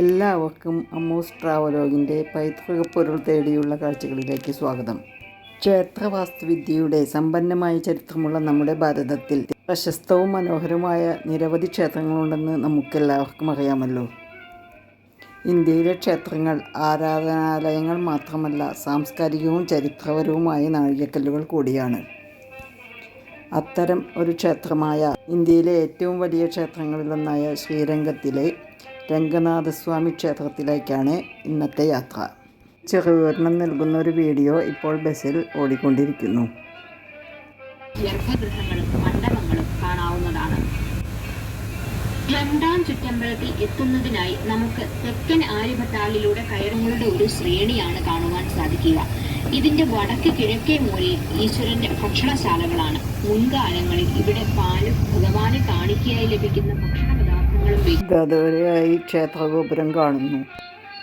എല്ലാവർക്കും അമ്മൂസ് ട്രാവലോഗിൻ്റെ പൈതൃക പൊരുൾ തേടിയുള്ള കാഴ്ചകളിലേക്ക് സ്വാഗതം. ക്ഷേത്രവാസ്തുവിദ്യയുടെ സമ്പന്നമായ ചരിത്രമുള്ള നമ്മുടെ ഭാരതത്തിൽ പ്രശസ്തവും മനോഹരമായ നിരവധി ക്ഷേത്രങ്ങളുണ്ടെന്ന് നമുക്കെല്ലാവർക്കും അറിയാമല്ലോ. ഇന്ത്യയിലെ ക്ഷേത്രങ്ങൾ ആരാധനാലയങ്ങൾ മാത്രമല്ല, സാംസ്കാരികവും ചരിത്രപരവുമായ നാഴികക്കല്ലുകൾ കൂടിയാണ്. അത്തരം ഒരു ക്ഷേത്രമായ ഇന്ത്യയിലെ ഏറ്റവും വലിയ ക്ഷേത്രങ്ങളിലൊന്നായ ശ്രീരംഗത്തിലെ രംഗനാഥസ്വാമി ക്ഷേത്രത്തിലേക്കാണ് ഇന്നത്തെ യാത്ര. ചെറുവിവരണം നൽകുന്ന ഒരു വീഡിയോ ഇപ്പോൾ ബസ്സിൽ ഓടിക്കൊണ്ടിരിക്കുന്നു. ഗർഭഗൃഹങ്ങളും മണ്ഡപങ്ങളും കാണാവുന്നതാണ്. രണ്ടാം ചുറ്റമ്പലത്തിൽ എത്തുന്നതിനായി നമുക്ക് തെക്കൻ ആര്യഭട്ടാലിലൂടെ കയറുകളുടെ ഒരു ശ്രേണിയാണ് കാണുവാൻ സാധിക്കുക. ഇതിന്റെ വടക്ക് കിഴക്കേ മൂലയിൽ ഈശ്വരന്റെ ഭക്ഷണശാലകളാണ്. മുൻകാലങ്ങളിൽ ഇവിടെ പാലും ഭഗവാന് കാണിക്കയായി ലഭിക്കുന്ന ഭക്ഷണ പദാർത്ഥങ്ങളും ക്ഷേത്രഗോപുരം കാണുന്നു.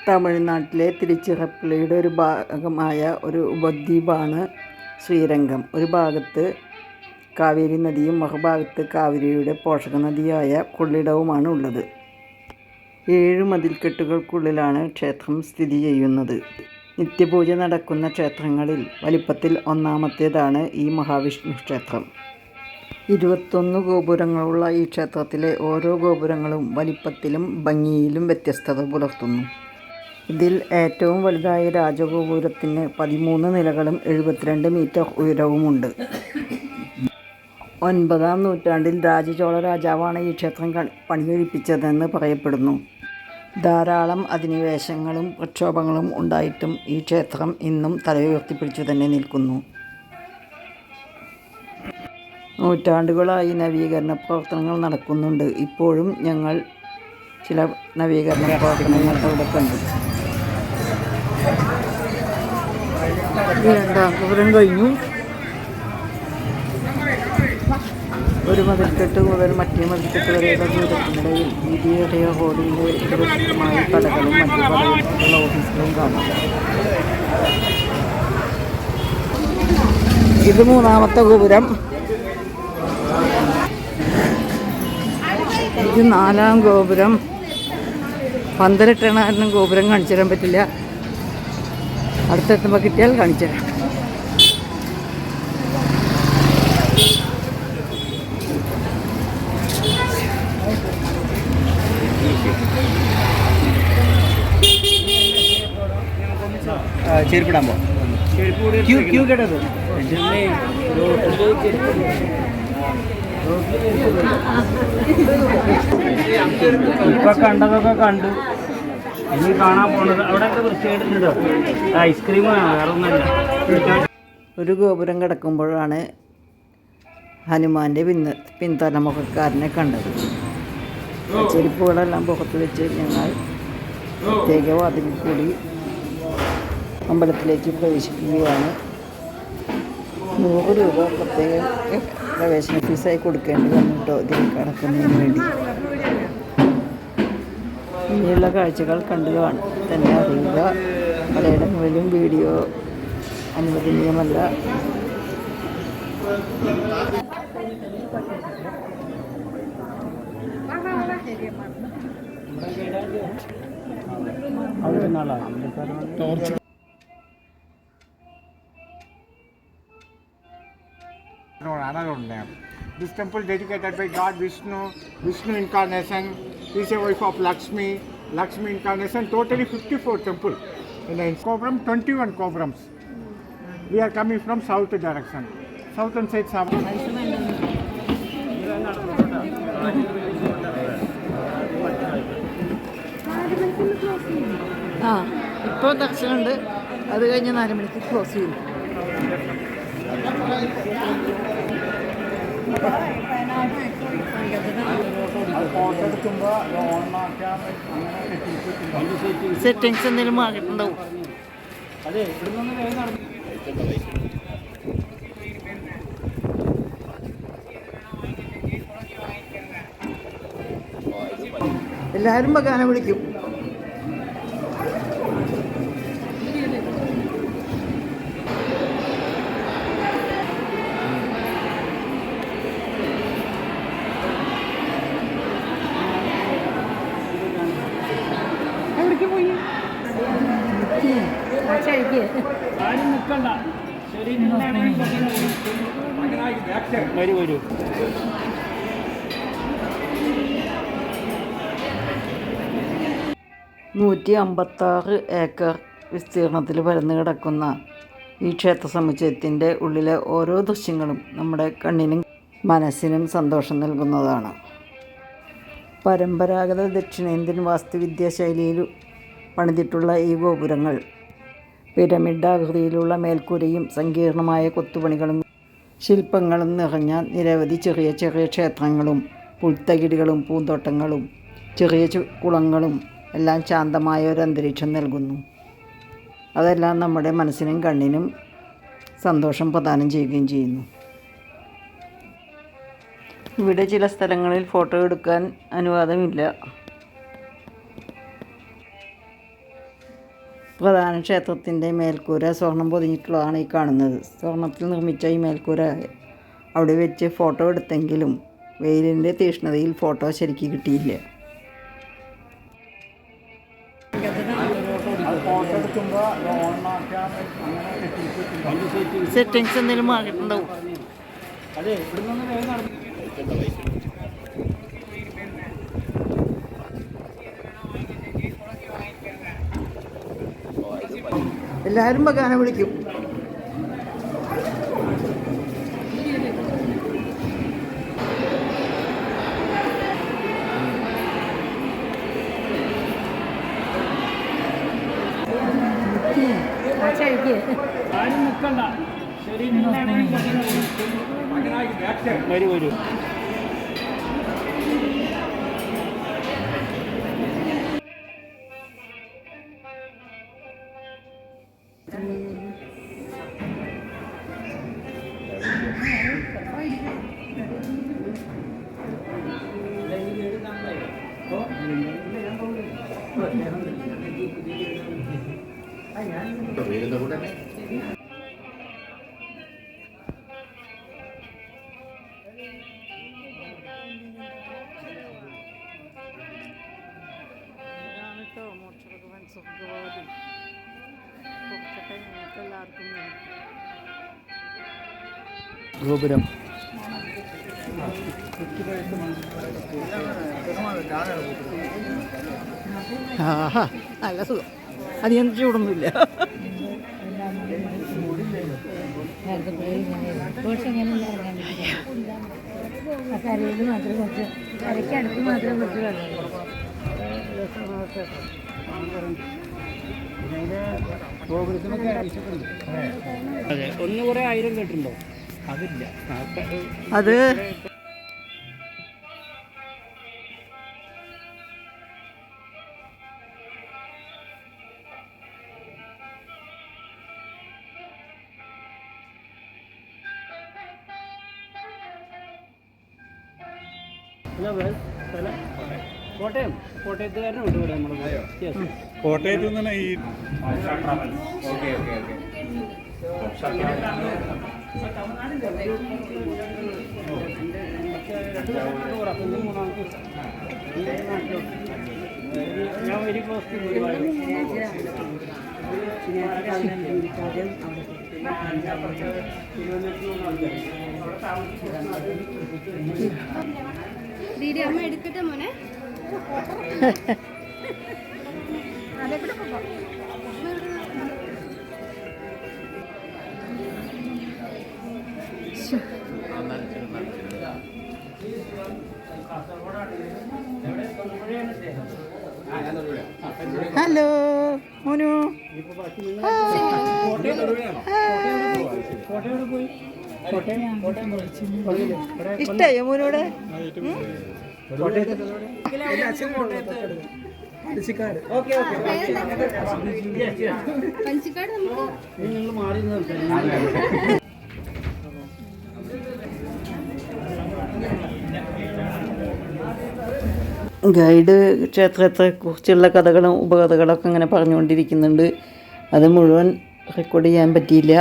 തമിഴ്നാട്ടിലെ തിരുച്ചിറപ്പള്ളിയുടെ ഒരു ഭാഗമായ ഒരു ഉപദ്വീപാണ് ശ്രീരംഗം. ഒരു ഭാഗത്ത് കാവേരി നദിയും മറുഭാഗത്ത് കാവേരിയുടെ പോഷക നദിയായ കൊള്ളിടവുമാണ് ഉള്ളത്. 7 മതിൽക്കെട്ടുകൾക്കുള്ളിലാണ് ക്ഷേത്രം സ്ഥിതി ചെയ്യുന്നത്. നിത്യപൂജ നടക്കുന്ന ക്ഷേത്രങ്ങളിൽ വലിപ്പത്തിൽ ഒന്നാമത്തേതാണ് ഈ മഹാവിഷ്ണു ക്ഷേത്രം. 21 ഗോപുരങ്ങളുള്ള ഈ ക്ഷേത്രത്തിലെ ഓരോ ഗോപുരങ്ങളും വലിപ്പത്തിലും ഭംഗിയിലും വ്യത്യസ്തത പുലർത്തുന്നു. ഇതിൽ ഏറ്റവും വലുതായ രാജഗോപുരത്തിന് 13 നിലകളും 72 മീറ്റർ ഉയരവുമുണ്ട്. 9-ാം നൂറ്റാണ്ടിൽ രാജചോള രാജാവാണ് ഈ ക്ഷേത്രം പണികഴിപ്പിച്ചതെന്ന് പറയപ്പെടുന്നു. ധാരാളം അധിനിവേശങ്ങളും പ്രക്ഷോഭങ്ങളും ഉണ്ടായിട്ടും ഈ ക്ഷേത്രം ഇന്നും തലയുയർത്തിപ്പിടിച്ചു തന്നെ നിൽക്കുന്നു. നൂറ്റാണ്ടുകളായി നവീകരണ പ്രവർത്തനങ്ങൾ നടക്കുന്നുണ്ട്. ഇപ്പോഴും ഞങ്ങൾ ചില നവീകരണ പ്രവർത്തനങ്ങൾ അവിടെ കണ്ടു. രണ്ടാം ഗോപുരം കഴിഞ്ഞു. ഒരു മതിൽക്കെട്ട് മുതൽ മറ്റേ മതിൽക്കെട്ട് വരെയുള്ള ദൂരത്തിനിടയിൽ വീതിയേറിയ റോഡിൻ്റെ വ്യത്യസ്തമായ കടകളും മറ്റു പലതരത്തിലുള്ള ഓഫീസുകളും കാണാം. ഇത് 3ാമത്തെ ഗോപുരം. ഇത് 4ാം ഗോപുരം. പന്തലിട്ടണ ഗോപുരം കാണിച്ചു തരാൻ പറ്റില്ല, അടുത്തെത്തുമ്പോൾ കിട്ടിയാൽ കാണിച്ചു തരാം. ചെരുപ്പിടാൻ പോകും ക്യൂ കേട്ടത് ഇപ്പൊ കണ്ടതൊക്കെ കണ്ടു. ഇനി കാണാൻ പോണത് അവിടെ വൃത്തിയായിട്ടുണ്ടോ? ഐസ്ക്രീം വേറെ ഒന്നല്ല. ഒരു ഗോപുരം കിടക്കുമ്പോഴാണ് ഹനുമാൻ്റെ പിന്തലമുഖക്കാരനെ കണ്ടത്. ചെരുപ്പുകളെല്ലാം പുറത്ത് വെച്ച് ഞങ്ങൾ പ്രത്യേക വാതിലിൽ കൂടി അമ്പലത്തിലേക്ക് പ്രവേശിക്കുകയാണ്. 100 രൂപ പ്രത്യേക പ്രവേശന ഫീസായി കൊടുക്കേണ്ടി വന്നിട്ടോ ഇതിൽ കടക്കുന്നതിന് വേണ്ടി. ഇനിയുള്ള കാഴ്ചകൾ കണ്ടു തന്നെ അറിയുക. പലയിടങ്ങളിലും വീഡിയോ അനുവദനീയമല്ല. Another name. This temple dedicated by God Vishnu incarnation, is a wife of Lakshmi incarnation, totally 54 temple. In the Kobram, 21 Kobrams. We are coming from south direction. Southern side south. ഇപ്പോൾ ദർശനമുണ്ട്. അത് കഴിഞ്ഞ് 4 മണിക്ക് close ചെയ്യും. Settings എന്തെങ്കിലും മാറിയിട്ടുണ്ടാവും. എല്ലാവരും ബഗാനെ വിളിക്കും. ആരും നിൽക്കണ്ട. ശരി, വരൂ വരൂ. ഏക്കർ വിസ്തീർണത്തിൽ പരന്നു കിടക്കുന്ന ഈ ക്ഷേത്ര സമുച്ചയത്തിൻ്റെ ഉള്ളിലെ ഓരോ ദൃശ്യങ്ങളും നമ്മുടെ കണ്ണിനും മനസ്സിനും സന്തോഷം നൽകുന്നതാണ്. പരമ്പരാഗത ദക്ഷിണേന്ത്യൻ വാസ്തുവിദ്യാ ശൈലിയിൽ പണിതിട്ടുള്ള ഈ ഗോപുരങ്ങൾ പിരമിഡാകൃതിയിലുള്ള മേൽക്കൂരയും സങ്കീർണമായ കൊത്തുപണികളും ശില്പങ്ങളും നിറഞ്ഞ നിരവധി ചെറിയ ചെറിയ ക്ഷേത്രങ്ങളും പുൽത്തകിടികളും പൂന്തോട്ടങ്ങളും ചെറിയ കുളങ്ങളും എല്ലാം ശാന്തമായ ഒരു അന്തരീക്ഷം നൽകുന്നു. അതെല്ലാം നമ്മുടെ മനസ്സിനും കണ്ണിനും സന്തോഷം പ്രദാനം ചെയ്യുകയും ചെയ്യുന്നു. ഇവിടെ ചില സ്ഥലങ്ങളിൽ ഫോട്ടോ എടുക്കാൻ അനുവാദമില്ല. പ്രധാന ക്ഷേത്രത്തിൻ്റെ മേൽക്കൂര സ്വർണം പൊതിഞ്ഞിട്ടുള്ളതാണ് ഈ കാണുന്നത്. സ്വർണത്തിൽ നിർമ്മിച്ച ഈ മേൽക്കൂര അവിടെ വെച്ച് ഫോട്ടോ എടുത്തെങ്കിലും വെയിലിൻ്റെ തീഷ്ണതയിൽ ഫോട്ടോ ശരിക്ക് കിട്ടിയില്ല. സെറ്റിങ്സ് എന്തെങ്കിലും മാറിയിട്ടുണ്ടാവും. അതെ, ഇവിടെ നിന്ന് വേഗം നടന്നു. എല്ലാവരും ബഗാനെ വിളിക്കും. ആരും നിൽക്കണ്ട. ശരി, വരൂ വരൂ. ഗോപുരം നല്ല സുഖം. അധികം ചൂടൊന്നുമില്ല. കരയിൽ മാത്രം കുറച്ച് കരയ്ക്ക് അടുത്ത് മാത്രം കുറച്ച് വെള്ളം. അതെ, ഒന്ന് കുറേ 1000 കേട്ടിട്ടുണ്ടോ? അതില്ല. അത് കോട്ടയത്തുകാരനുണ്ട് ഇവിടെ നമ്മൾ. കോട്ടയത്ത് നിന്നാണ് ഈ ഞാൻ വെരി ക്ലോസ് ദീദി അമ്മ എടുക്കട്ടെ മോനെ. ഹലോ മോനു. ഇഷ്ടായോ മോനോടെ? പഞ്ചിക്കാട് നമുക്ക് നിങ്ങൾ മാറി ഗൈഡ് ക്ഷേത്രത്തെക്കുറിച്ചുള്ള കഥകളും ഉപകഥകളൊക്കെ ഇങ്ങനെ പറഞ്ഞുകൊണ്ടിരിക്കുന്നുണ്ട്. അത് മുഴുവൻ റെക്കോർഡ് ചെയ്യാൻ പറ്റിയില്ല.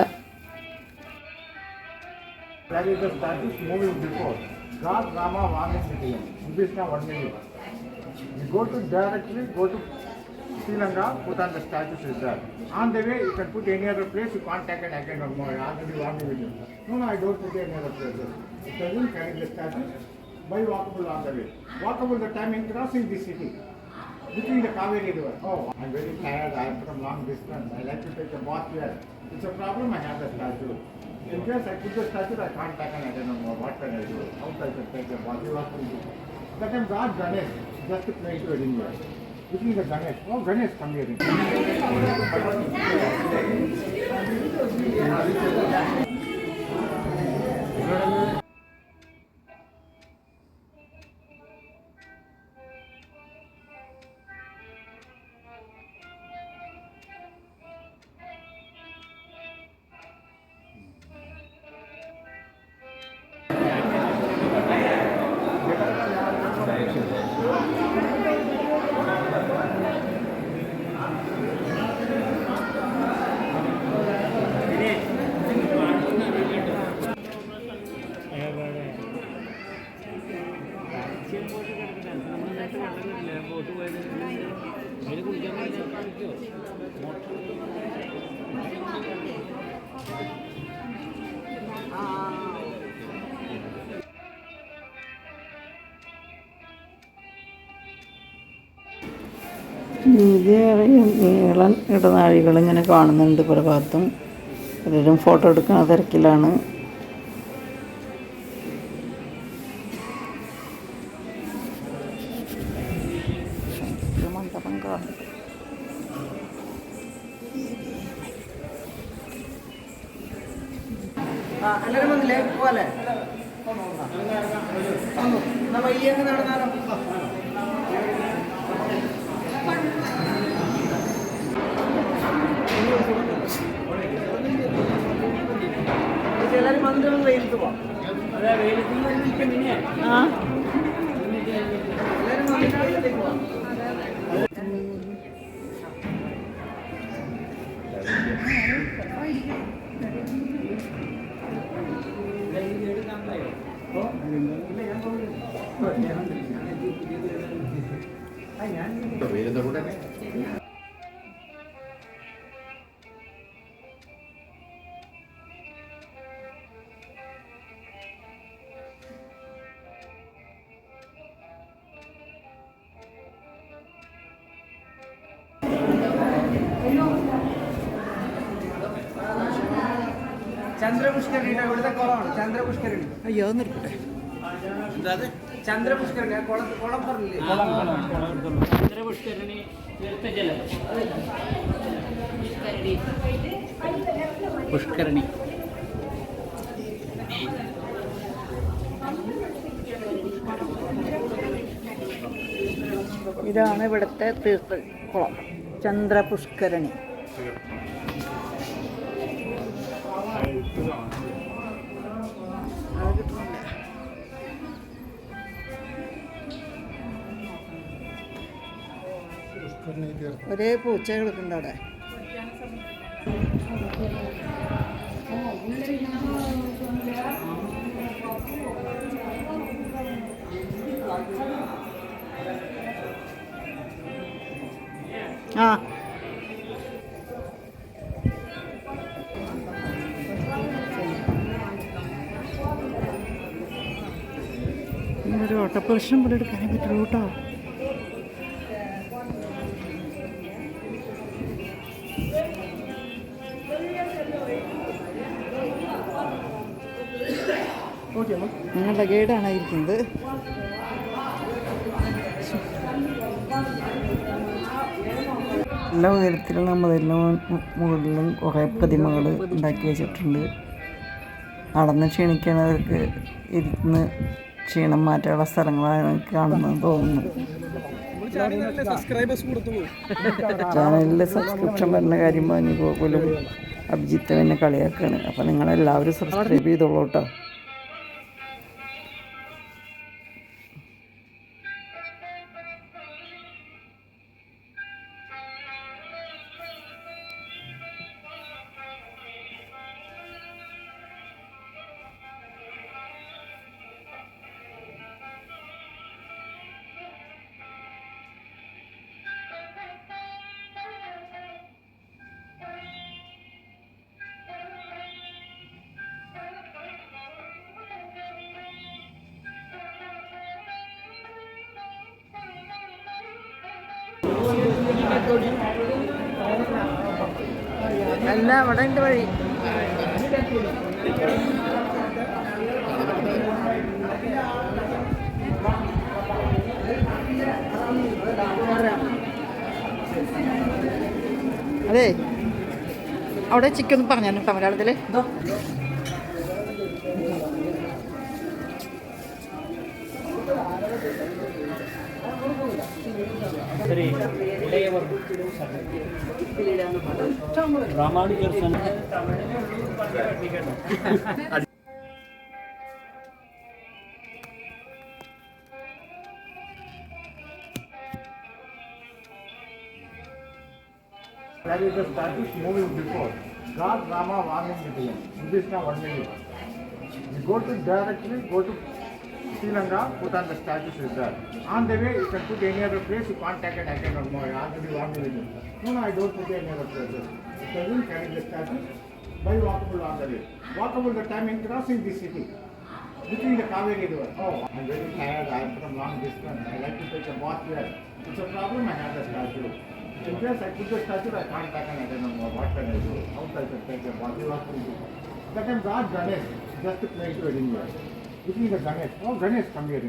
You go to directly, go to Sri Lanka, Bhutan, the statues is there. On the way, you can put any other place, you can't take it again or more. I already warned you with you. No, I don't put any other places. It doesn't carry the statues by walkable on the way. Walkable the time in crossing the city. Between the Kaveri River. Oh, I'm very tired. I'm from long distance. I like to take a bath here. It's a problem. I have the statue. In case I put the statue, I can't take an again no more. What can I do? How can I take a bath? You have to do. That time God Ganesh just to play to wedding here. Between the Ganesh. Oh, Ganesh, come here. Boat പോയത് അതിൽ കുടിക്കാൻ കാണിക്കോ വീതിയേറിയ നീളൻ ഇടനാഴികൾ ഇങ്ങനെ കാണുന്നുണ്ട് പല ഭാഗത്തും. പലരും photo എടുക്കുന്ന തിരക്കിലാണ്. മണ്ഡപം കാണും. എല്ലാവരും വന്നില്ലേ പോലെ വയ്യങ്ങ് നടന്നാലോ? എല്ലാവരും വന്നിട്ട് വെയിലത്ത് പോവാം. ആ എല്ലാവരും വന്നിട്ട് വെയിലത്തേക്ക് പോവാം. ചന്ദ്രപുഷ്കരണി ഇവിടുത്തെ കുളമാണ്. ചന്ദ്രപുഷ്കരണി. അയ്യോ നിർക്കട്ടെ. ചന്ദ്രപുഷ്കരണി കുളം പറഞ്ഞില്ലേ? ചന്ദ്രപുഷ്കരണി തീർത്ഥജലം പുഷ്കരണി. ഇതാണ് ഇവിടുത്തെ തീർത്ഥ കുളം, ചന്ദ്രപുഷ്കരണി. ഒരേ പൂച്ചകളൊക്കെ ഉണ്ട് അവിടെ. ആ ഒരു ഓട്ടപ്രശ്നം ഇവിടെ എടുക്കാനേ പറ്റുള്ളൂ കേട്ടോ. ഞങ്ങളുടെ ഗൈഡാണ് ഇരിക്കുന്നത്. എല്ലാ ഉയരത്തിലുള്ള മുകളിലും കുറേ പ്രതിമകൾ ഉണ്ടാക്കി വെച്ചിട്ടുണ്ട്. നടന്ന് ക്ഷീണിക്കുന്നവർക്ക് ഇരുന്ന് ക്ഷീണം മാറ്റാനുള്ള സ്ഥലങ്ങളാണ് കാണുന്നത് തോന്നുന്നു. ചാനലിൽ സബ്സ്ക്രിപ്ഷൻ വരുന്ന കാര്യം പറഞ്ഞ് പോലും അഭിജിത്ത് എന്നെ കളിയാക്കുകയാണ്. അപ്പോൾ നിങ്ങളെല്ലാവരും സബ്സ്ക്രൈബ് ചെയ്തോളൂ കേട്ടോ. അല്ല അവിടെ ഉണ്ട് വഴി. അതെ അവിടെ ചിക്കൻ പറഞ്ഞു കേട്ടോ മലയാളത്തിൽ. ഇതോ ಸರಿ ರಾಮಾನುಜರ್ That is the status moving before. God, Rama, Vamam, Vidya. This is not 1 million. You go to directly, go to Sri Lanka, put on the status is there. On the way, you can put any other place, you can't take it again or more. Already 1 million. No, I don't put any other places. It doesn't carry the status by walkable on the way. Walkable the time in crossing the city. Between the Kaveri River. Oh, I'm very tired, I'm from long distance. I like to take a bath here. It's a problem, I have the statue. In case I put the statue, I can't back and I don't know what can I do. How I can take a body wash to do. That time God Ganesh, just to play to it in here. Between the Ganesh. Oh, Ganesh, come here.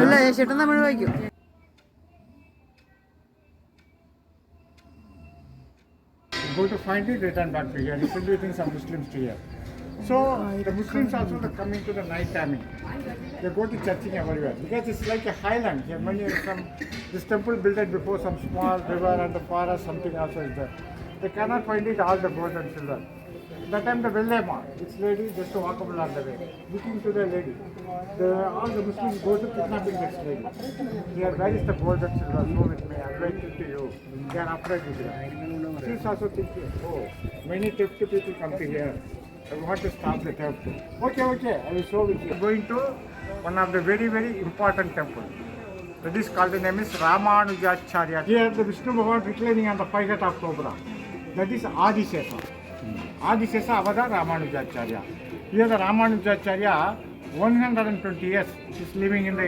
അല്ല ചേട്ടൻ തമിഴ് വായിക്കും. Go to find it, return back to here. Introducing some Muslims to here. So the Muslims also are coming to the night timing. They go to churching everywhere because it's like a highland. Here many some this temple built before some small river and the forest, something also is there. They cannot find it all the gold and silver. That time the Vellema, this lady just walkable on the way, looking to the lady. All the Muslims go to kidnapping this lady. Here, where is the gold and silver? Go with me, I'm going to you. They are afraid with you. She's also thinking, oh, many theft people come to here. I want to stop the theft. Okay, I will show with you. Going to one of the very, very important temples. That is called, the name is Ramanujacharya. Here the Vishnu Bhagavan reclining on the 5 head of cobra. That is Adisesa. Adisesa Avada Ramanujacharya. Here the Ramanujacharya, 120 years is living in the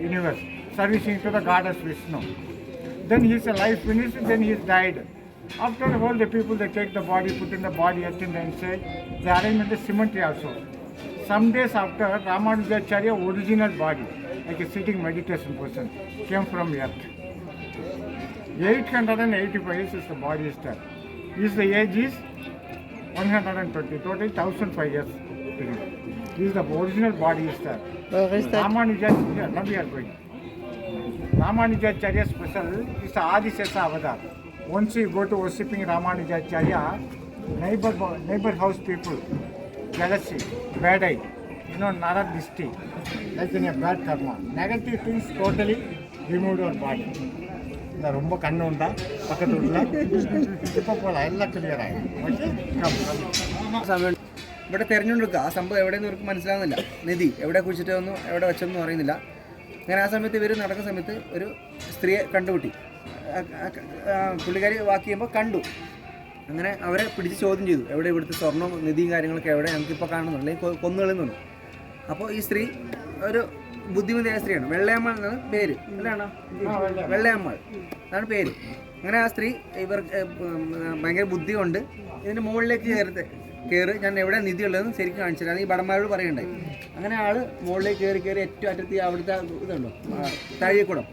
universe, servicing to the goddess Vishnu. Then his life finished, then he died. After all the people, they take the body, put in the body earth in the inside, they arrange in the cemetery also. Some days after, Ramanujacharya original body, like a sitting meditation person, came from earth. 885 years is the body is there. The age is 120, total 1005 years. This is the original body is there. Ramanujacharya, now we are going. Ramanujacharya special is the Adisesa avatar. Once you go to worshipping Ramanujacharya, neighbor house people, jealousy, bad eye, Naradisti, like in a bad karma. Negative things totally removed our body. The Rumba Kanunda, Pakatula, Popola, clear eye. ഇവിടെ തിരഞ്ഞെടുക്കുക ആ സംഭവം എവിടെയെന്ന് ഇവർക്ക് മനസ്സിലാകുന്നില്ല. നിധി എവിടെ കുഴിച്ചിട്ടൊന്നും എവിടെ വെച്ചൊന്നും അറിയുന്നില്ല. അങ്ങനെ ആ സമയത്ത് ഇവർ നടക്കുന്ന സമയത്ത് ഒരു സ്ത്രീയെ കണ്ടുപിട്ടി. പുള്ളിക്കാരി വാക്ക് ചെയ്യുമ്പോൾ കണ്ടു. അങ്ങനെ അവരെ പിടിച്ച് ചോദ്യം ചെയ്തു, എവിടെ ഇവിടുത്തെ സ്വർണ്ണം നിധിയും കാര്യങ്ങളൊക്കെ എവിടെ, നമുക്കിപ്പോൾ കാണുന്നുണ്ട്, അല്ലെങ്കിൽ കൊന്നുകളെന്നുണ്ട്. അപ്പോൾ ഈ സ്ത്രീ ഒരു ബുദ്ധിമതിയായ സ്ത്രീയാണ്. വെള്ളയമ്മാൾ എന്നാണ് പേര്, അല്ലാണോ? വെള്ളയമ്മാൾ അതാണ് പേര്. അങ്ങനെ ആ സ്ത്രീ ഭയങ്കര ബുദ്ധി കൊണ്ട് ഇതിൻ്റെ മുകളിലേക്ക് കയറി ഞാൻ എവിടെ നിധി ഉള്ളതെന്ന് ശരിക്കും കാണിച്ചില്ല. അത് ഈ ഭടന്മാരോട് പറയണ്ടായി. അങ്ങനെ ആള് മുകളിലേക്ക് കയറി ഏറ്റവും അറ്റത്തി അവിടുത്തെ ഇതുണ്ടോ താഴെക്കൂടം,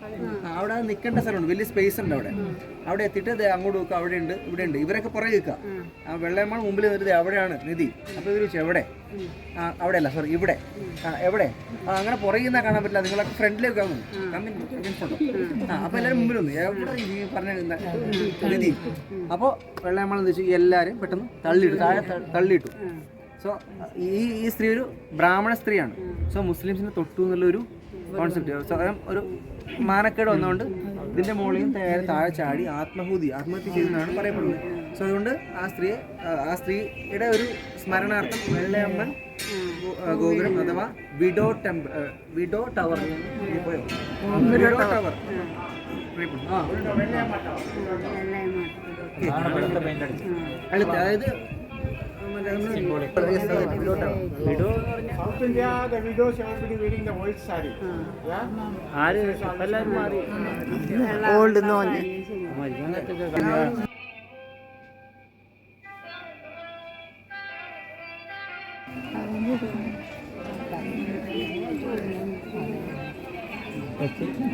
അവിടെ നിൽക്കേണ്ട സ്ഥലമുണ്ട്, വലിയ സ്പേസ് ഉണ്ട് അവിടെ എത്തിയിട്ട് അങ്ങോട്ട് വെക്കുക, അവിടെ ഉണ്ട് ഇവിടെ ഉണ്ട്. ഇവരൊക്കെ പുറകെ നിൽക്കുക. ആ വെള്ളയമ്മാൾ മുമ്പിൽ നിന്നിട്ട് അവിടെയാണ് നിധി. അപ്പോൾ ഇവർ ചോദിച്ചു എവിടെ? അവിടെ അല്ല, സോറി ഇവിടെ. എവിടെ? അങ്ങനെ പുറകിൽ നിന്നാൽ കാണാൻ പറ്റില്ല, നിങ്ങളൊക്കെ ഫ്രണ്ടിലേക്ക് കാണുന്നു. അപ്പോൾ എല്ലാവരും മുമ്പിൽ വന്നു, എവിടെ ഈ പറഞ്ഞ നിധി. അപ്പോൾ വെള്ളയമ്മാൾ എന്ന് വെച്ചു എല്ലാവരും പെട്ടെന്ന് തള്ളിയിട്ടു. സോ ഈ സ്ത്രീ ഒരു ബ്രാഹ്മണ സ്ത്രീയാണ്. സോ മുസ്ലിംസിനെ തൊട്ടു എന്നുള്ളൊരു കോൺസെപ്റ്റ്, സ്വയം ഒരു മാനക്കേട് വന്നുകൊണ്ട് ഇതിൻ്റെ മുകളിൽ താഴെ ചാടി ആത്മഹത്യ ചെയ്തെന്നാണ് പറയപ്പെടുന്നത്. സോ അതുകൊണ്ട് ആ സ്ത്രീയുടെ ഒരു സ്മരണാർത്ഥം വെള്ളയമ്മൻ ഗോപുരം അഥവാ വിഡോ ടവർ അതായത് വിഡോ എന്ന് പറഞ്ഞാൽ South India, the widows, everybody wearing the white saree. Yeah? ആര് എല്ലാവരും മാറി ഓൾഡ് എന്ന് പറഞ്ഞ് മരിക്കാനൊക്കെ കമ്മിയാ.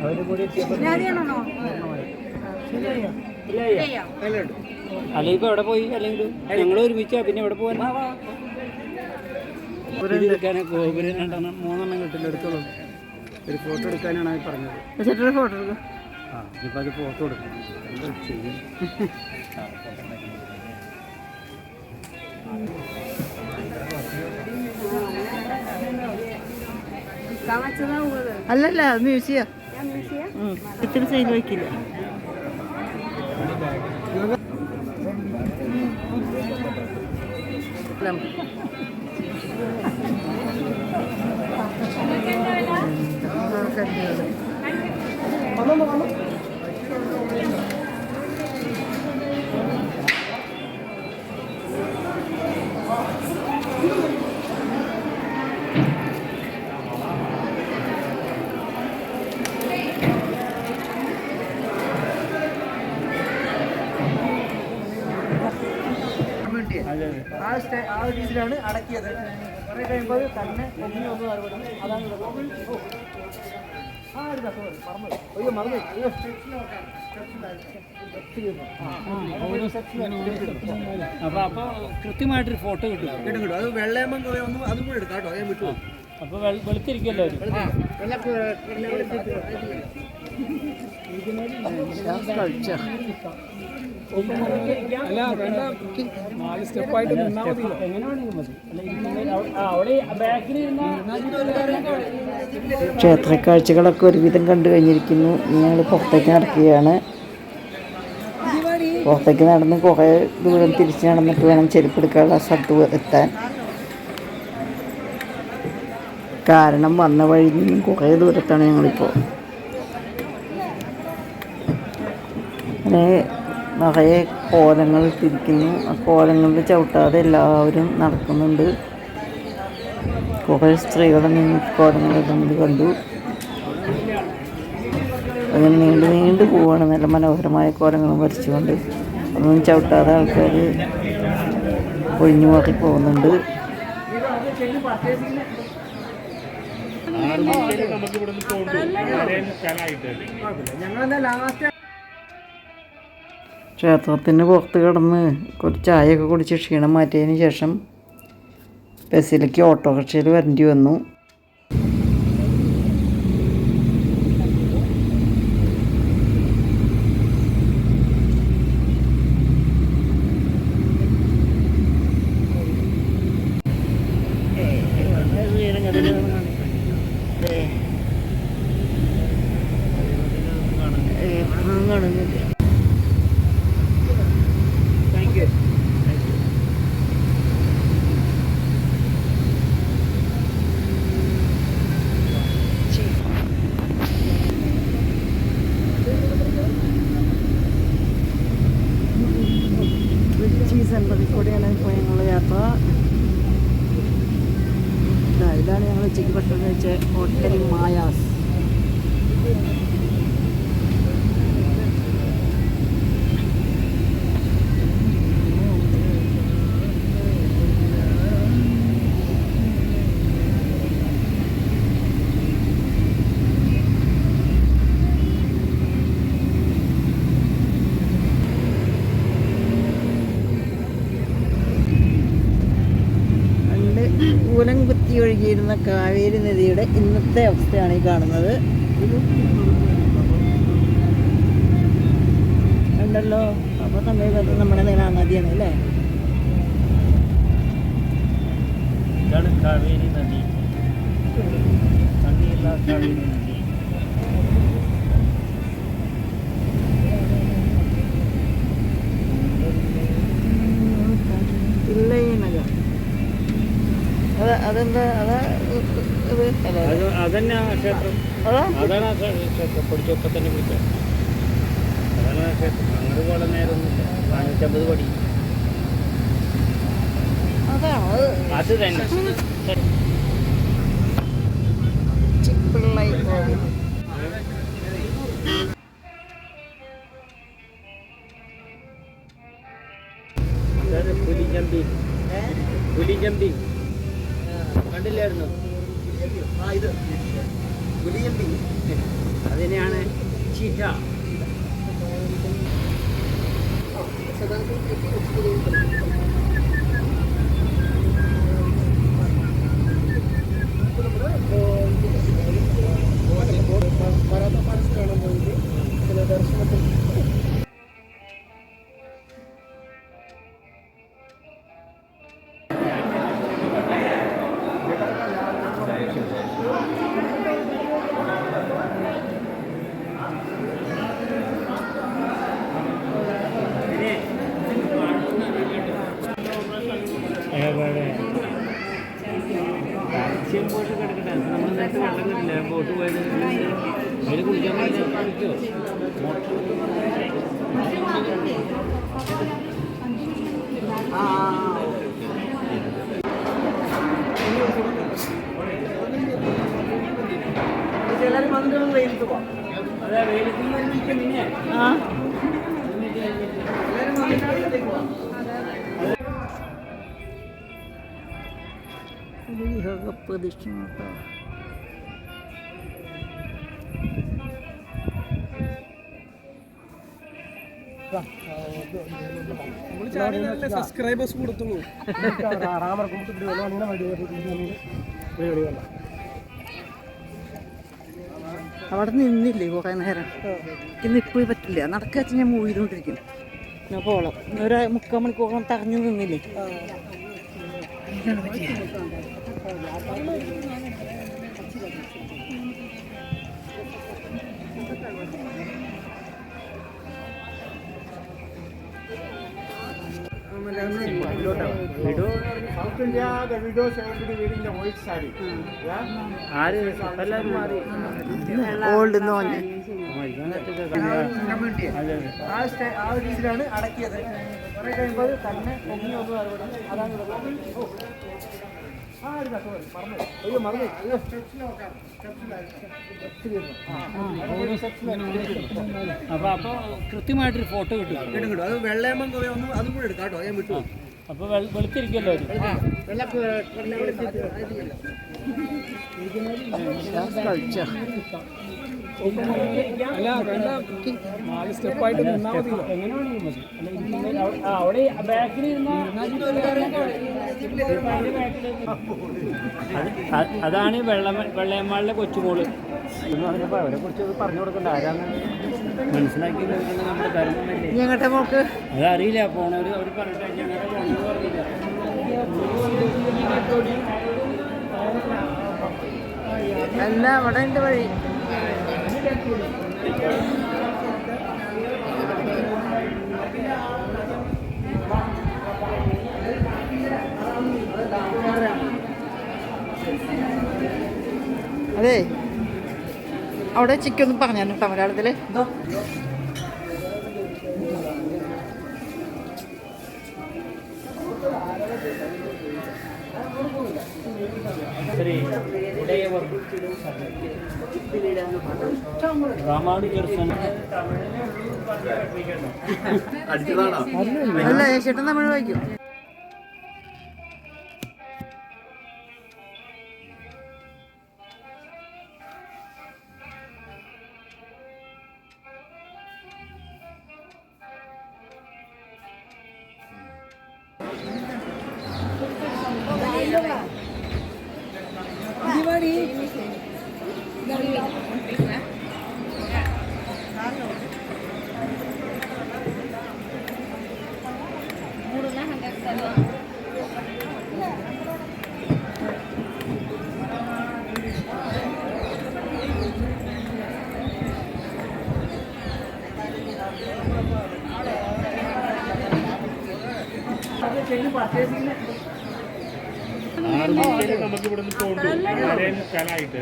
അവര് കൂടി അല്ല ഇപ്പൊ എവിടെ പോയി അല്ലെങ്കിൽ ഞങ്ങൾ ഒരുമിച്ചാ പിന്നെ എവിടെ പോകാൻ എടുക്കാനെ ഗോപുരം 2-3 കിട്ടില്ല എടുത്തോളൂ. ഒരു ഫോട്ടോ എടുക്കാനാണ് അത് പറഞ്ഞത്. ഫോട്ടോ എടുക്കും. ആ ഇപ്പം അത് ഫോട്ടോ എടുക്കണം. എന്താ ചെയ്യും? അല്ലല്ല അത് മ്യൂസിയം ഇത്തിരി സൈഡ് വയ്ക്കില്ല. ആ ഒരു രീതിയിലാണ് അടക്കിയത്. കുറേ കഴിയുമ്പോൾ തന്നെ ഒന്നും അറിയപ്പെടും. അതാണ് അപ്പൊ കൃത്യമായിട്ടൊരു ഫോട്ടോ കിട്ടും. കിട്ടും. അത് വെള്ളയമ്മ ഒന്നും അതും കൂടെ എടുക്കാം കേട്ടോ. ഞാൻ വിട്ടു. അപ്പൊ വെളുത്തിരിക്കല്ലോ അവര്. ക്ഷേത്രക്കാഴ്ചകളൊക്കെ ഒരുവിധം കണ്ടു കഴിഞ്ഞിരിക്കുന്നു. ഞങ്ങൾ പുറത്തേക്ക് നടക്കുകയാണ്. പുറത്തേക്ക് നടന്ന് കുറേ ദൂരം തിരിച്ച് നടന്നിട്ട് വേണം ചെരുപ്പെടുക്കാനുള്ള സ്ഥലത്ത് എത്താൻ. കാരണം വന്ന വഴി നിന്നും കുറേ ദൂരത്താണ് ഞങ്ങളിപ്പോൾ. അങ്ങനെ നിറയെ കോലങ്ങൾ തിരിക്കുന്നു. ആ കോലങ്ങളിൽ ചവിട്ടാതെ എല്ലാവരും നടക്കുന്നുണ്ട്. കുറേ സ്ത്രീകളെ നിന്ന് കോലങ്ങൾ ഇടുന്നത് കണ്ടു. അങ്ങനെ നീണ്ടു പോവുകയാണ്. നല്ല മനോഹരമായ കോലങ്ങളും വരച്ചുകൊണ്ട് ഒന്നും ചവിട്ടാതെ ആൾക്കാർ ഒഴിഞ്ഞു മാറി പോകുന്നുണ്ട്. ക്ഷേത്രത്തിന് പുറത്ത് കിടന്ന് കുറച്ച് ചായയൊക്കെ കുടിച്ച് ക്ഷീണം മാറ്റിയതിന് ശേഷം ബസ്സിലേക്ക് ഓട്ടോറിക്ഷയിൽ വരേണ്ടി വന്നു. സെൻറ്ററിൽ കൂടെയാണ് ഇപ്പോൾ ഞങ്ങൾ യാത്ര. ഇതാണ് ഞങ്ങൾ ഉച്ചയ്ക്ക് ഭക്ഷണം കഴിച്ച ഹോട്ടൽ മായാസ്. മൂലം കുത്തി ഒഴുകിയിരുന്ന കാവേരി നദിയുടെ ഇന്നത്തെ അവസ്ഥയാണ് ഈ കാണുന്നത്. ഉണ്ടല്ലോ. അപ്പോൾ സമീപത്ത് നമ്മുടെ നീളാ നദിയാണ് അല്ലേ? ഇതാണ് കാവേരി നദി. തണ്ണിയുള്ള കാവേരി നദി. അതെന്താ അതന്നെ ക്ഷേത്രം. അതാണ് ആ ക്ഷേത്രം. പൊടിച്ചൊക്കെ തന്നെ പിടിച്ചത്. അതാണ് ആ ക്ഷേത്രം. അങ്ങോട്ട് പോലെ നേരമൊന്നുമില്ല. 450 പടി. അത് തന്നെ ഇത് പുലിയമ്പി. അതിനെയാണ് ചീറ്റ. കാൽസ്യം പോയിട്ട് കിടക്കട്ടെ. നമ്മൾ നേരത്തെ വെള്ളം കിട്ടില്ല, ബോട്ട് പോയത് അതിൽ കുടിക്കാൻ പറ്റുമോ? എല്ലാവരും വന്നിട്ട് വെയിലത്ത് പോവാം. അതെ, വെയിലത്തിൽ നിന്ന് പിന്നെ എല്ലാവരും വന്നിട്ട് വെയിലത്തേക്ക് പോവാം. പ്രദക്ഷിണ സബ്സ്ക്രൈബേഴ്സ് കൊടുത്തോളൂ. അവിടെ നിന്നില്ലേ കുറേ നേരം. ഇന്നിപ്പോൾ പറ്റില്ല, നടക്കാച്ച ഞാൻ മൂവ് ചെയ്തുകൊണ്ടിരിക്കും. ഞാൻ പോളം ഒരു 3/4 മണിക്കൂറോളം തറഞ്ഞു നിന്നില്ലേ. South India, the widows, everybody wearing the white saree. Yeah? ആര് എല്ലാവരും മാറി. ഓൾഡ് എന്ന് പറഞ്ഞ് ആ ഒരു രീതിയിലാണ് അടക്കിയത്. കുറെ കഴിയുമ്പോൾ അത് തന്നെ പൊങ്ങി വന്നു. അതാണ് അപ്പൊ കൃത്യമായിട്ടൊരു ഫോട്ടോ കിട്ടും. കിട്ടും. അത് വെള്ളയമ്മൻ ഒന്നും അതും കൂടെ എടുക്കാം കേട്ടോ. ഞാൻ വിട്ടു. അപ്പൊ വെളുത്തിരിക്കുമല്ലോ അവര്. കളിച്ചോ അവിടെ ബാക്കിൽ അതാണ് വെള്ളയമ്മാളിലെ കൊച്ചുമോള് എന്ന് പറഞ്ഞപ്പോൾ അവരെ കുറിച്ച് പറഞ്ഞു കൊടുക്കണ്ട. ആരാന്ന് മനസ്സിലാക്കി നമ്മുടെ കാര്യമല്ലേ. ഞങ്ങളുടെ മോൾക്ക് അതറിയില്ല. പോണവര് അവർ പറഞ്ഞിട്ട് ഞങ്ങളുടെ പോണെന്ന് പറഞ്ഞില്ല. അല്ല, അവിടെ ഉണ്ട് വഴി. അതെ, അവിടെ ചിക്കൊന്നും പറഞ്ഞു കേട്ടോ മലയാളത്തിൽ. അല്ല, ചേട്ടൻ തമിഴ് വായിക്കും. നമുക്ക് ഇവിടെ നിന്ന് പോകുന്നു സ്ഥലമായിട്ട്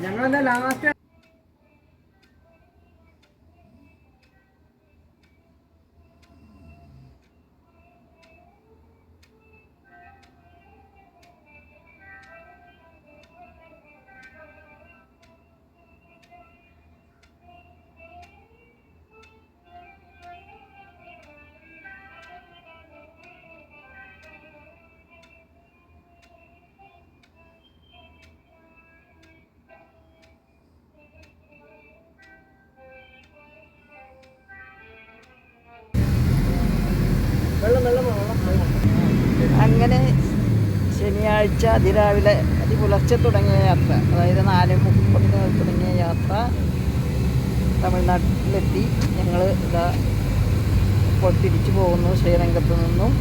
ഞങ്ങളെന്താ ലാസ്റ്റ് തിങ്കളാഴ്ച അതിരാവിലെ അതിപുലർച്ചെ തുടങ്ങിയ യാത്ര, അതായത് 4:30 തുടങ്ങിയ യാത്ര തമിഴ്നാട്ടിലെത്തി. ഞങ്ങൾ ഇതാ ഇപ്പോൾ തിരിച്ചു പോകുന്നു ശ്രീരംഗത്ത് നിന്നും.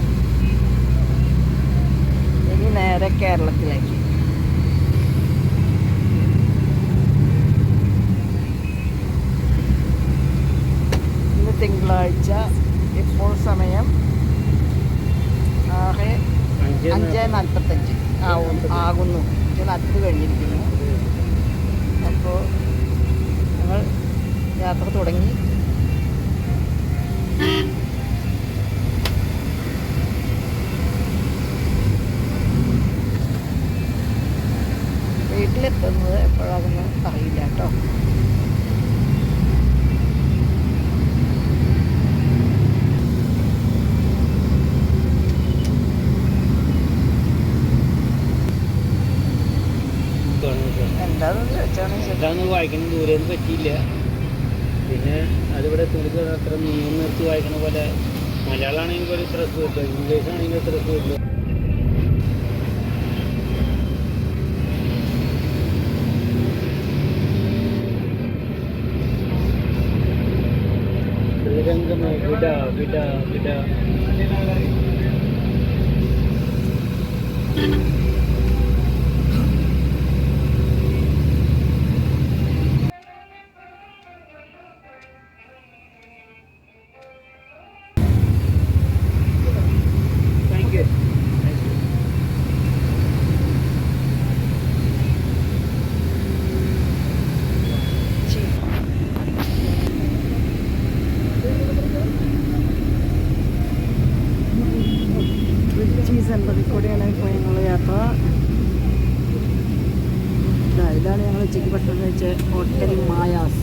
ഇനി നേരെ കേരളത്തിലേക്ക്. ഇന്ന് തിങ്കളാഴ്ച. ഇപ്പോൾ സമയം 5:45 ആകുന്നു. 5:40 കഴിഞ്ഞിരിക്കുന്നു. അപ്പോൾ ഞങ്ങൾ യാത്ര തുടങ്ങി. വീട്ടിലെത്തുന്നത് എപ്പോഴാണെന്ന് അറിയില്ല കേട്ടോ. എന്താണെന്ന് ചോദിച്ചാണ് എന്താണെന്ന് വായിക്കണം, ദൂരെയൊന്നും പറ്റിയില്ല. പിന്നെ അതിവിടെ തുണിക്ക് അത്ര നിർത്തി വായിക്കണ പോലെ മലയാളമാണെങ്കിൽ ഒരു സ്ട്രെസ് കിട്ടും, ഇംഗ്ലീഷ് ആണെങ്കിൽ സ്ട്രെസ് കിട്ടും. ശ്രീരംഗം വിട വിട വിട. സെൻറ്ററിൽ കൂടെയാണ് ഇപ്പോൾ ഞങ്ങൾ യാത്ര. ഇതാണ് ഞങ്ങൾ ഉച്ചയ്ക്ക് ഭക്ഷണം കഴിച്ച ഹോട്ടൽ മായാസ്.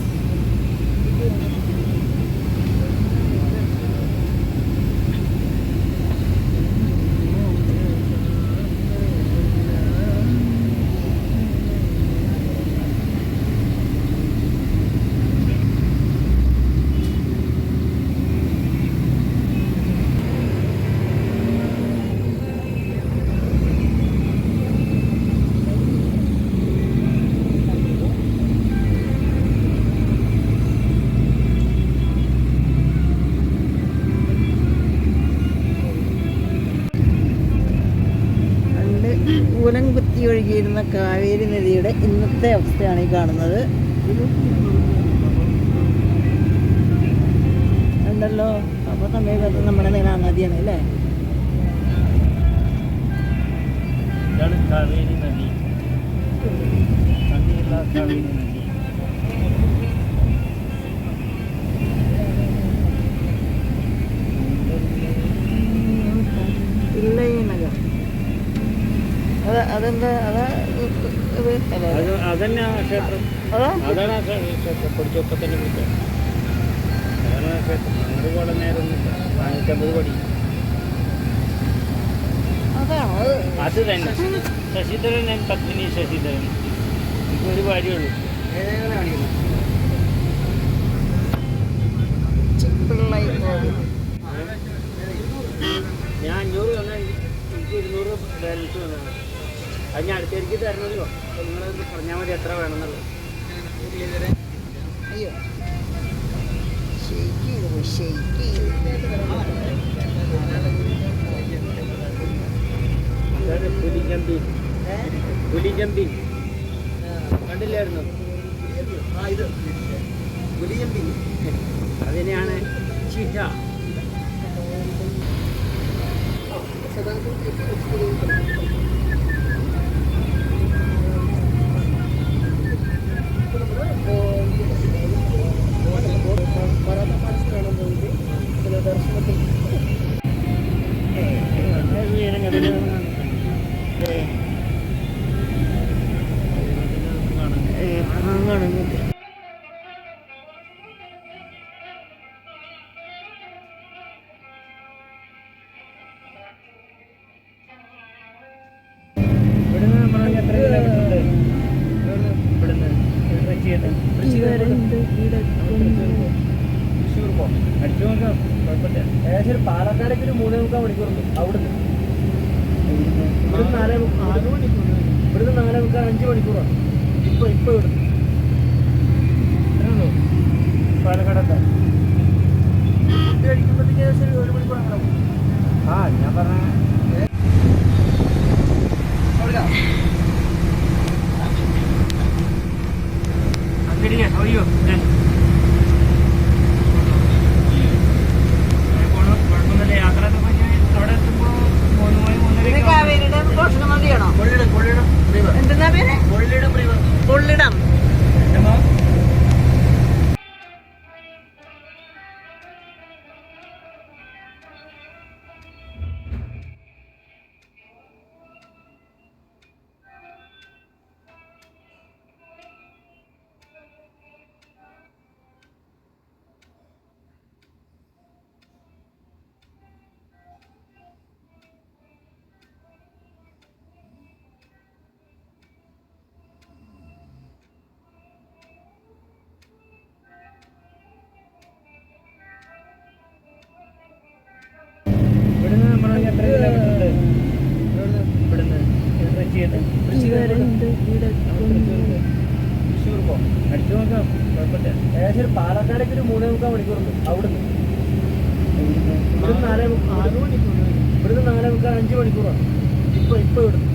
മൂലം കുത്തി ഒഴുകിയിരുന്ന കാവേരി നദിയുടെ ഇന്നത്തെ അവസ്ഥയാണ് ഈ കാണുന്നത്. ഉണ്ടല്ലോ. അപ്പോൾ സമീപത്ത് നമ്മുടെ നീലാ നദിയാണ് അല്ലേ? ഇതാണ് കാവേരി നദി. കാവേരി നദി. അതെന്താ അതന്നെ ആ ക്ഷേത്രം. അതാണ് ആ ക്ഷേത്രം. പൊടിച്ചൊക്കെ തന്നെ വിളിച്ചത്. അതാണ് ആ ക്ഷേത്രം. അങ്ങനെ പോലെ നേരമൊന്നുമില്ല. 450 പടി. അത് തന്നെ ശശിധരൻ, പത്മിനി ശശിധരൻ. എനിക്ക് ഒരു കാര്യമുള്ളൂ. ഞാൻ 500 തന്നാൽ എനിക്ക് 200 ബാലൻസ് തന്നാണ്. അത് ഞാൻ അടുത്തേക്ക് തരണമല്ലോ. അപ്പോൾ നിങ്ങളത് പറഞ്ഞാൽ മതി എത്ര വേണമെന്നുള്ളത്. അയ്യോ പുലിജമ്പി. പുലിജമ്പി കണ്ടില്ലായിരുന്നു? ഇത് പുലിജമ്പി. അതിനെയാണ് ചീറ്റ. കാണുന്നില്ല. ഇവിടുന്ന് നമ്മൾ എത്ര കിലോമീറ്റർ ഉണ്ട്? ഇവിടുന്ന് തൃശ്ശൂർ പോകാം. അടിച്ചു നോക്കാം, കുഴപ്പമില്ല. ഏകദേശം പാലക്കാടേക്ക് ഒരു 3-3/4 മണിക്കൂറുണ്ട് അവിടുന്ന്. ഇവിടുന്ന് 4:30 5 മണിക്കൂറാണ് ഇപ്പോൾ ഇവിടുന്ന് പാലക്കാടത്തെ ഫുഡ് കഴിക്കുമ്പോഴത്തേക്ക് ഏകദേശം 1 മണിക്കൂർ അങ്ങനെ പോകും. ആ ഞാൻ പറഞ്ഞ അങ്ങനെയാ അയ്യോ കുഴപ്പമൊന്നുമില്ല. യാത്ര അവിടെ എത്തുമ്പോൾ 3 മണി 3:30 കാവേരിയുടെ ഭക്ഷണം മതിയാണോ? എന്തെന്നാ പേര്? കൊള്ളിടം. ഇവിടുന്ന് നമ്മൾ എത്ര കിലോമീറ്റർ ഉണ്ട്? ഇവിടുന്ന് തൃശ്ശൂർ പോകും. അടിച്ചു നോക്കാം, കുഴപ്പമില്ല. ഏകദേശം ഒരു പാലക്കാടേക്ക് ഒരു 3-3/4 മണിക്കൂറുണ്ട് അവിടുന്ന്. ഇവിടുന്ന് 4:30 5 മണിക്കൂറാണ് ഇപ്പോൾ ഇവിടുന്ന്.